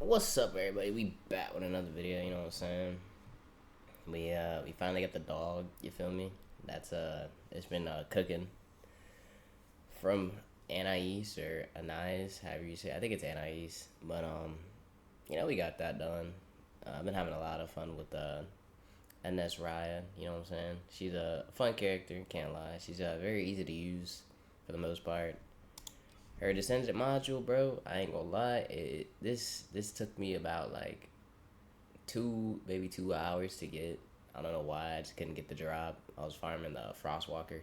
What's up, everybody? We back with another video. You know what I'm saying? We finally got the dog. You feel me? It's been cooking from Anais or Anais, however you say. I think it's Anais, but we got that done. I've been having a lot of fun with Ines Raya. You know what I'm saying? She's a fun character. Can't lie. She's very easy to use for the most part. Her descendant module, bro. I ain't gonna lie. This took me about like maybe 2 hours to get. I don't know why. I just couldn't get the drop. I was farming the Frostwalker,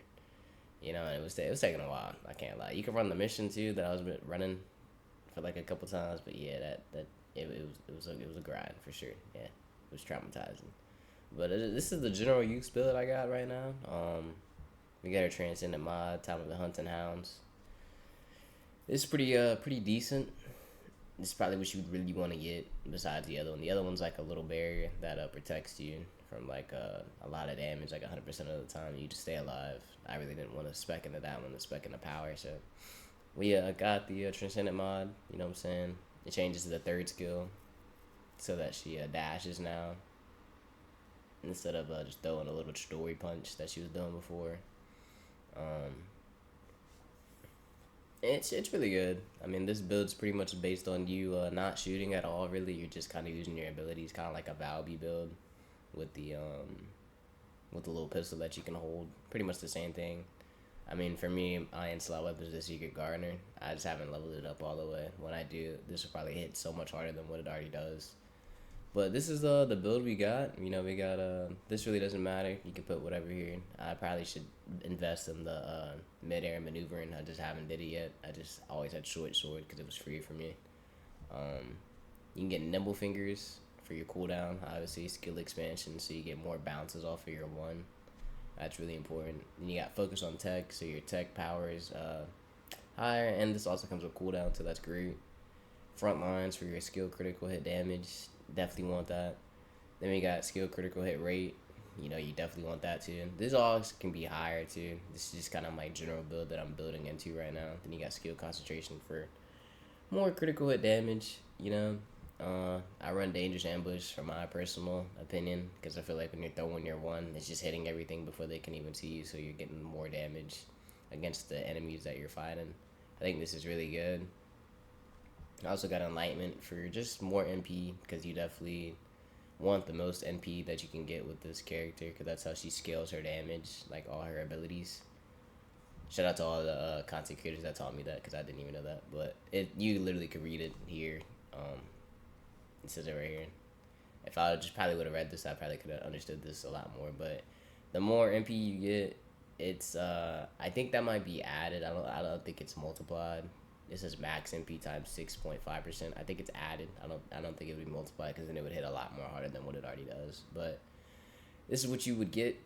and it was taking a while. I can't lie. You can run the mission too that I was running for like a couple times, but yeah, it was a grind for sure. Yeah, it was traumatizing. But this is the general use build I got right now. We got our transcendent mod, Time of the Hunting Hounds. It's pretty decent. This is probably what you would really want to get besides the other one. The other one's like a little barrier that protects you from like a lot of damage, like 100% of the time. You just stay alive. I really didn't want to spec into that one, to spec into power. So we got the Transcendent mod. You know what I'm saying? It changes to the third skill so that she dashes now instead of just throwing a little story punch that she was doing before. Um, it's really good. I mean, this build's pretty much based on you not shooting at all. Really, you're just kind of using your abilities, kind of like a Valby build with the little pistol that you can hold. Pretty much the same thing. I mean, for me, Iron Slot Weapon's the Secret Gardener. I just haven't leveled it up all the way. When I do, this will probably hit so much harder than what it already does. But this is the build we got. We got this really doesn't matter. You can put whatever here. I probably should invest in the mid-air maneuvering. I just haven't did it yet. I just always had short sword because it was free for me. You can get nimble fingers for your cooldown. Obviously, skill expansion, so you get more bounces off of your one. That's really important. Then you got focus on tech, so your tech power is higher, and this also comes with cooldown, so that's great. Front lines for your skill critical hit damage. Definitely want that. Then we got skill critical hit rate. You definitely want that too. This all can be higher too. This is just kind of my general build that I'm building into right now. Then you got skill concentration for more critical hit damage. I run dangerous ambush for my personal opinion because I feel like when you're throwing your one, it's just hitting everything before they can even see you, so you're getting more damage against the enemies that you're fighting. I think this is really good. I also got Enlightenment for just more MP because you definitely want the most NP that you can get with this character because that's how she scales her damage, like all her abilities. Shout out to all the content creators that taught me that because I didn't even know that. But you literally could read it here. It says it right here. If I just probably would have read this, I probably could have understood this a lot more. But the more MP you get, it's I think that might be added. I don't think it's multiplied. It says max MP times 6.5%. I think it's added. I don't think it would be multiplied because then it would hit a lot more harder than what it already does. But this is what you would get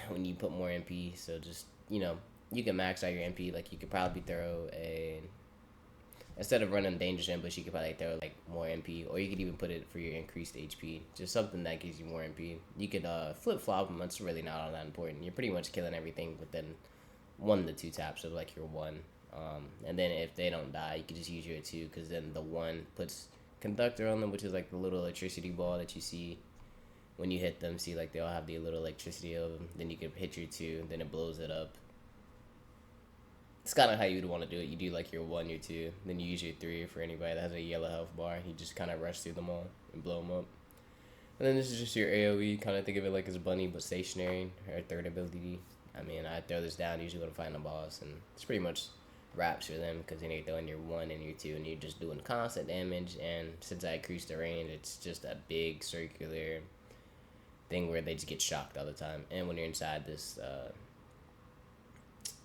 when you put more MP. So just you can max out your MP. Like you could probably throw instead of running dangerous ambush, you could probably throw like more MP, or you could even put it for your increased HP. Just something that gives you more MP. You could flip flop them. It's really not all that important. You're pretty much killing everything within 1 to 2 taps of like your one. And then if they don't die, you can just use your 2 because then the 1 puts conductor on them, which is like the little electricity ball that you see when you hit them. See, like they all have the little electricity of them. Then you can hit your 2, then it blows it up. It's kind of how you'd want to do it. You do like your 1, your 2, then you use your 3 for anybody that has a yellow health bar. You just kind of rush through them all and blow them up. And then this is just your AoE. Kind of think of it like as bunny, but stationary. Her third ability. I mean, I throw this down usually when I'm fighting a boss, and it's pretty much wraps for them because then you're throwing your 1 and your 2 and you're just doing constant damage. And since I increased the range, it's just a big circular thing where they just get shocked all the time. And when you're inside this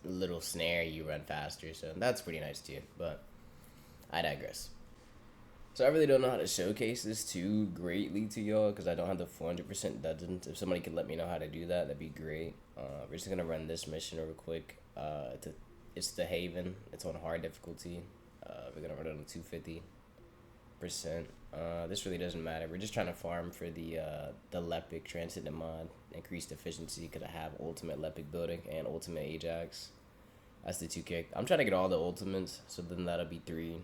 little snare, you run faster, so that's pretty nice too. But I digress. So I really don't know how to showcase this too greatly to y'all because I don't have the 400% dungeons. If somebody could let me know how to do that, that'd be great. We're just gonna run this mission real quick. It's the Haven. It's on hard difficulty. We're gonna run it on 250%. This really doesn't matter. We're just trying to farm for the Lepic Transcendent mod, increased efficiency because I have ultimate Lepic building and ultimate Ajax. That's the 2 kick. I'm trying to get all the ultimates, so then that'll be 3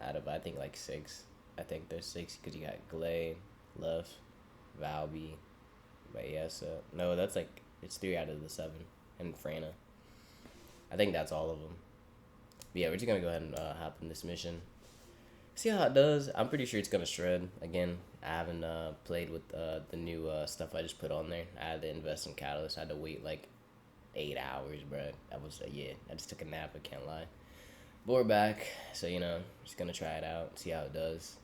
out of I think like 6. I think there's 6 because you got Glay, Luff, Valby, Raya. No, that's like it's 3 out of the 7, and Frana. I think that's all of them. But yeah, we're just gonna go ahead and hop in this mission. See how it does. I'm pretty sure it's gonna shred again. I haven't played with the new stuff I just put on there. I had to invest in Catalyst. I had to wait like 8 hours, bro. That was yeah. I just took a nap. I can't lie. But we're back, so just gonna try it out, see how it does.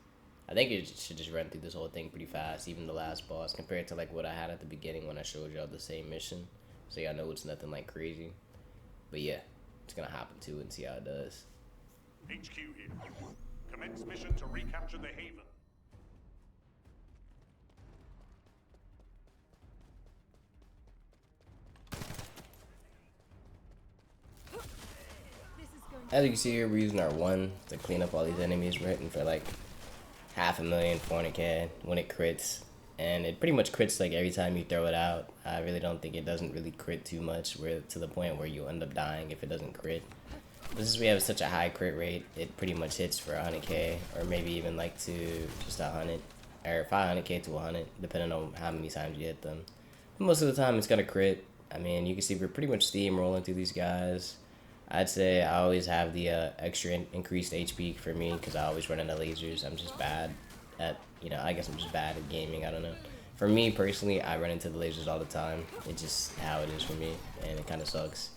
I think it should just run through this whole thing pretty fast, even the last boss, compared to like what I had at the beginning when I showed y'all the same mission. So y'all know it's nothing like crazy. But yeah, just gonna hop into it and see how it does. HQ here. Commence mission to recapture the Haven. As you can see here, we're using our 1 to clean up all these enemies. We're hitting for like 500,000, 400k when it crits. And it pretty much crits like every time you throw it out. I really don't think it doesn't really crit too much, where to the point where you end up dying if it doesn't crit. But since we have such a high crit rate, it pretty much hits for 100k, or maybe even like to just 100, or 500k to 100, depending on how many times you hit them. But most of the time it's gonna crit. I mean, you can see we're pretty much steamrolling through these guys. I'd say I always have the extra increased HP for me because I always run into lasers. I'm just bad at, I guess I'm just bad at gaming. I don't know. For me personally, I run into the lasers all the time. It's just how it is for me, and it kind of sucks.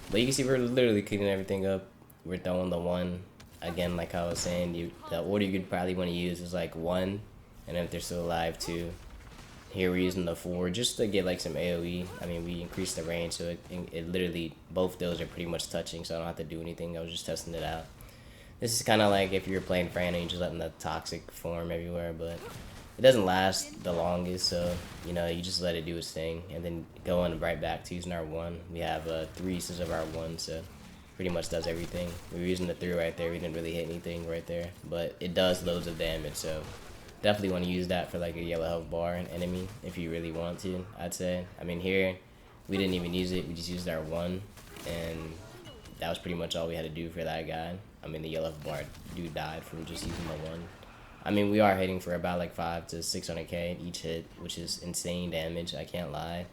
But you can see we're literally cleaning everything up. We're throwing the 1. Again, like I was saying, the order you'd probably want to use is like 1, and then if they're still alive, 2. Here we're using the 4 just to get like some AoE. I mean, we increased the range, so it literally, both those are pretty much touching, so I don't have to do anything. I was just testing it out. This is kind of like if you're playing Fran and you're just letting the toxic form everywhere, but it doesn't last the longest, so you just let it do its thing, and then going right back to using our 1. We have 3 uses of our 1, so pretty much does everything. We were using the 3 right there. We didn't really hit anything right there, but it does loads of damage, so definitely want to use that for like a yellow health bar enemy if you really want to, I'd say. I mean, here we didn't even use it. We just used our 1, and that was pretty much all we had to do for that guy. I mean, the yellow health bar dude died from just using the 1. I mean, we are hitting for about like 5 to 600k each hit, which is insane damage. I can't lie.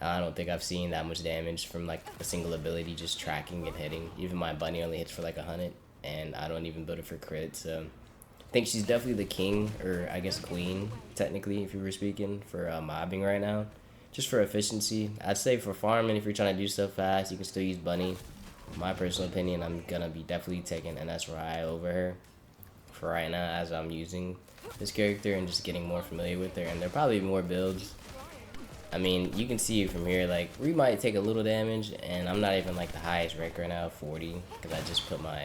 I don't think I've seen that much damage from like a single ability just tracking and hitting. Even my bunny only hits for like 100, and I don't even build it for crit, so I think she's definitely the king, or I guess queen, technically, if you were speaking, for mobbing right now. Just for efficiency. I'd say for farming, if you're trying to do stuff fast, you can still use Bunny. In my personal opinion, I'm going to be definitely taking Ines Raya over her for right now, as I'm using this character and just getting more familiar with her. And there are probably more builds. I mean, you can see from here, like, we might take a little damage, and I'm not even, like, the highest rank right now, 40, because I just put my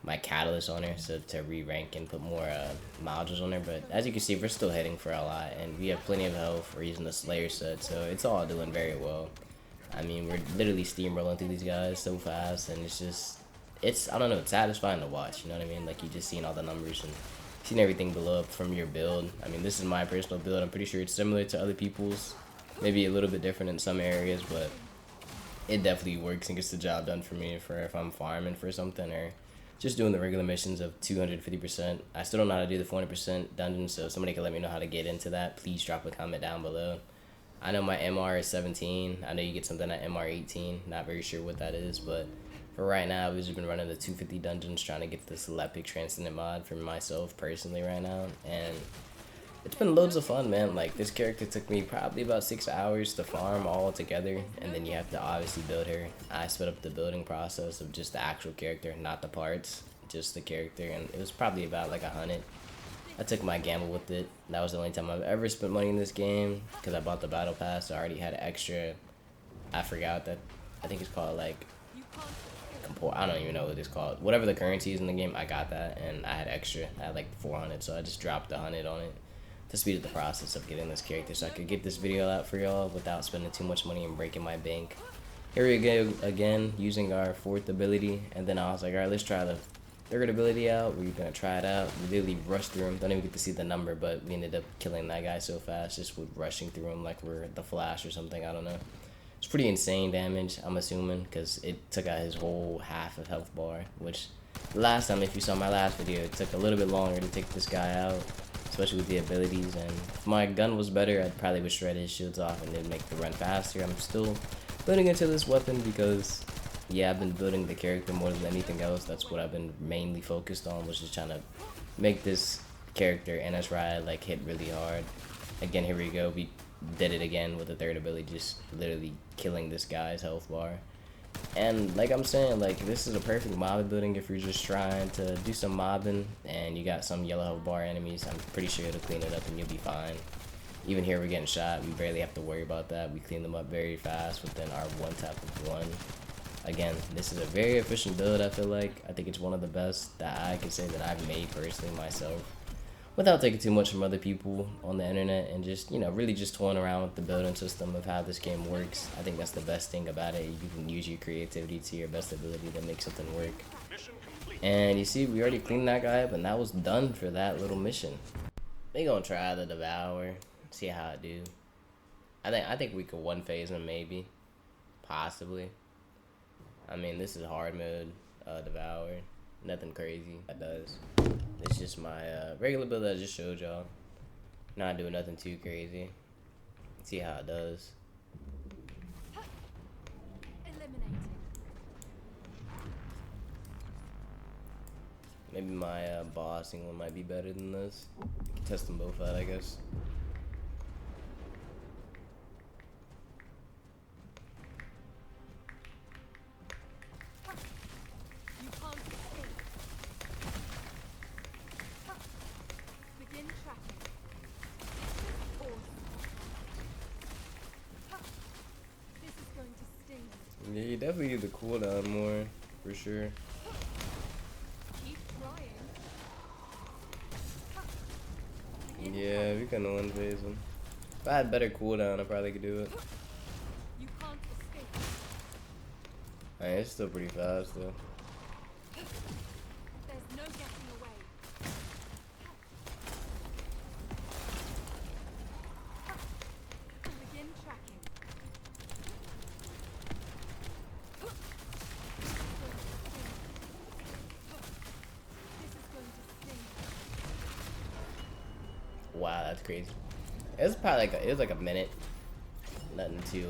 my catalyst on her, so to re-rank and put more modules on her. But as you can see, we're still hitting for a lot, and we have plenty of health. We're using the Slayer set, so it's all doing very well. I mean, we're literally steamrolling through these guys so fast, and it's I don't know, it's satisfying to watch, you know what I mean? Like, you just seeing all the numbers and seeing everything below up from your build. I mean, this is my personal build. I'm pretty sure it's similar to other people's, maybe a little bit different in some areas, but it definitely works and gets the job done for me for if I'm farming for something or just doing the regular missions of 250%. I still don't know how to do the 400% dungeon, so if somebody can let me know how to get into that, please drop a comment down below. I know my MR is 17. I know you get something at MR 18. Not very sure what that is, but for right now, we've just been running the 250 dungeons, trying to get this Lepic Transcendent mod for myself personally right now, and it's been loads of fun, man. Like, this character took me probably about 6 hours to farm all together, and then you have to obviously build her. I sped up the building process of just the actual character, not the parts, just the character, and it was probably about like 100. I took my gamble with it. That was the only time I've ever spent money in this game, because I bought the battle pass, so I already had extra, I forgot that, I think it's called like, I don't even know what it's called. Whatever the currency is in the game, I got that, and I had extra. I had like 400, so I just dropped 100 on it to speed up the process of getting this character, so I could get this video out for y'all without spending too much money and breaking my bank. Here we go again, using our 4th ability, and then I was like, alright, let's try the 3rd ability out. We're gonna try it out. We literally rushed through him. Don't even get to see the number, but we ended up killing that guy so fast just with rushing through him like we're the Flash or something. I don't know. It's pretty insane damage, I'm assuming, because it took out his whole half of health bar, which Last time, if you saw my last video, it took a little bit longer to take this guy out, especially with the abilities. And if my gun was better, I probably would shred his shields off and then make the run faster. I'm still building into this weapon because, yeah, I've been building the character more than anything else. That's what I've been mainly focused on, was just trying to make this character, Ines Raya, like hit really hard. Again, here we go. We did it again with the third ability, just literally killing this guy's health bar. And like I'm saying, like, this is a perfect mob building if you're just trying to do some mobbing and you got some yellow health bar enemies. I'm pretty sure it'll clean it up and you'll be fine. Even here we're getting shot, we barely have to worry about that. We clean them up very fast within our one tap of one. Again, this is a very efficient build, I feel like. I think it's one of the best that I can say that I've made personally myself, without taking too much from other people on the internet, and just, you know, really just toying around with the building system of how this game works. I think that's the best thing about it. You can use your creativity to your best ability to make something work. And you see, we already cleaned that guy up, and that was done for that little mission. They gonna try the Devour, see how I do. I think we could one phase him, maybe, possibly. I mean, this is hard mode, Devour. Nothing crazy that does. It's just my regular build that I just showed y'all. Not doing nothing too crazy. See how it does. Maybe my bossing one might be better than this. Can test them both out, I guess. Yeah, you definitely need the cooldown more, for sure. Yeah, we can one phase him. If I had better cooldown, I probably could do it. Alright, it's still pretty fast though. Wow, that's crazy. It was probably like a minute. Nothing too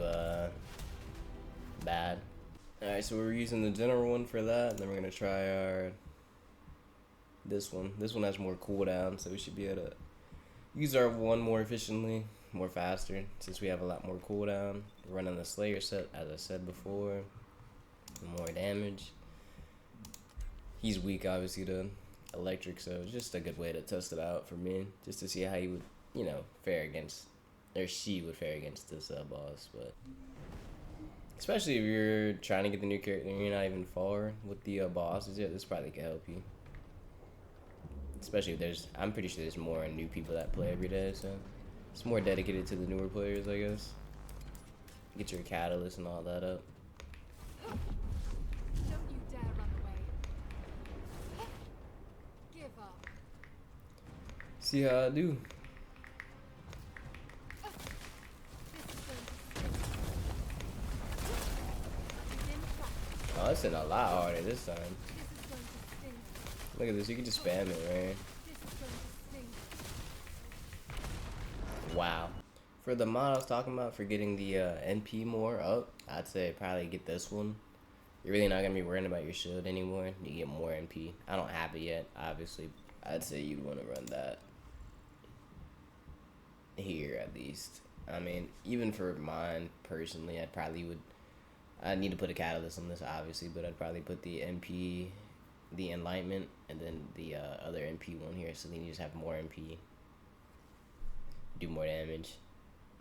bad. Alright, so we're using the general one for that, and then we're gonna try our this one. This one has more cooldown, so we should be able to use our one more efficiently, more faster, since we have a lot more cooldown. We're running the Slayer set, as I said before. More damage. He's weak, obviously, to electric, so it's just a good way to test it out for me, just to see how he would, you know, fare against, or she would fare against this boss. But especially if you're trying to get the new character and you're not even far with the bosses yet, this probably could help you. Especially if there's, I'm pretty sure there's more new people that play every day, so it's more dedicated to the newer players, I guess. Get your catalyst and all that up. See how I do. Oh, it's in a lot harder this time. Look at this, you can just spam it, right? Wow. For the mod I was talking about, for getting the NP more up, I'd say probably get this one. You're really not going to be worrying about your shield anymore. You get more NP. I don't have it yet, obviously. I'd say you'd want to run that. Here, at least. I mean, even for mine, personally, I'd need to put a catalyst on this, obviously, but I'd probably put the NP, the Enlightenment, and then the other NP one here, so then you just have more NP. Do more damage.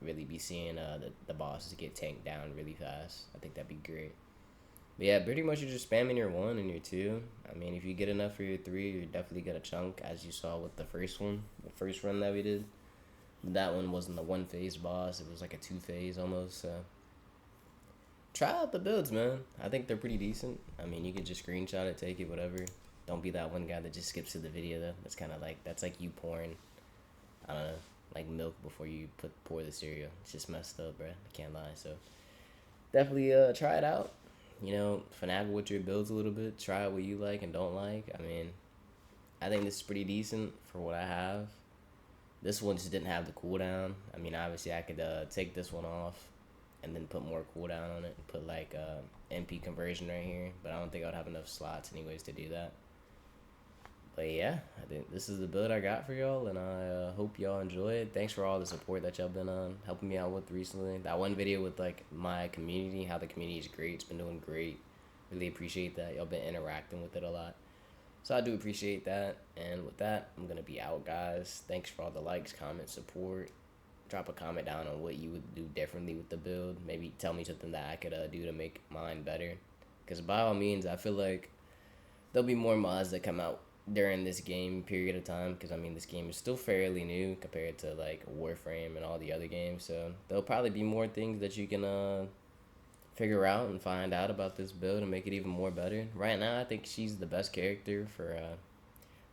Really be seeing the bosses get tanked down really fast. I think that'd be great. But yeah, pretty much you're just spamming your 1 and your 2. I mean, if you get enough for your 3, you're definitely gonna chunk, as you saw with the first one, the first run that we did. That one wasn't a 1-phase boss, it was like a 2-phase almost, so try out the builds, man. I think they're pretty decent. I mean, you can just screenshot it, take it, whatever. Don't be that one guy that just skips to the video, though. That's kind of like, that's like you pouring, I don't know, like milk before you pour the cereal. It's just messed up, bro. I can't lie. So definitely try it out. finagle with your builds a little bit. Try what you like and don't like. I mean, I think this is pretty decent for what I have. This one just didn't have the cooldown. I mean, obviously I could take this one off and then put more cooldown on it and put like MP conversion right here, but I don't think I would have enough slots anyways to do that. But yeah, I think this is the build I got for y'all, and I hope y'all enjoy it. Thanks for all the support that y'all been helping me out with recently. That one video with like my community, how the community is great. It's been doing great. Really appreciate that. Y'all been interacting with it a lot. So I do appreciate that. And with that, I'm gonna be out, guys. Thanks for all the likes, comments, support. Drop a comment down on what you would do differently with the build. Maybe tell me something that I could do to make mine better. Because by all means, I feel like there'll be more mods that come out during this game period of time, because I mean this game is still fairly new compared to like Warframe and all the other games, so there'll probably be more things that you can figure out and find out about this build and make it even more better. Right now I think she's the best character for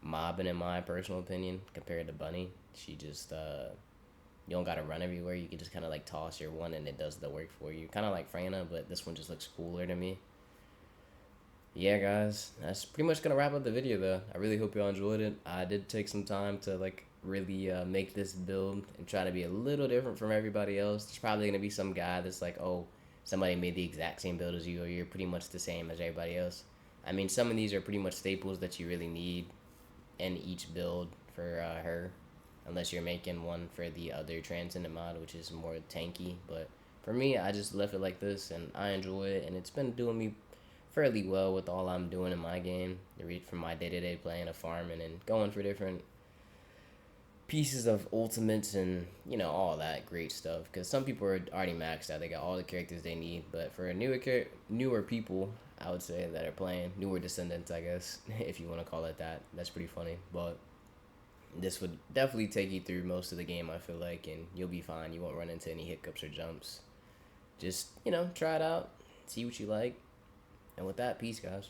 mobbing, in my personal opinion, compared to Bunny. She just you don't gotta run everywhere. You can just kind of like toss your one and it does the work for you, kind of like Freyna, but this one just looks cooler to me. Yeah, guys, that's pretty much gonna wrap up the video though. I really hope y'all enjoyed it. I did take some time to like really make this build and try to be a little different from everybody else. There's probably gonna be some guy that's like, oh, somebody made the exact same build as you, or you're pretty much the same as everybody else. I mean, some of these are pretty much staples that you really need in each build for her, unless you're making one for the other Transcendent mod, which is more tanky. But for me, I just left it like this, and I enjoy it, and it's been doing me fairly well with all I'm doing in my game. To read from my day-to-day playing of farming and going for different pieces of ultimates and all that great stuff. Because some people are already maxed out; they got all the characters they need. But for newer people, I would say that are playing newer descendants, I guess, if you want to call it that. That's pretty funny, but this would definitely take you through most of the game, I feel like, and you'll be fine. You won't run into any hiccups or jumps. Just try it out, see what you like, and with that, peace, guys.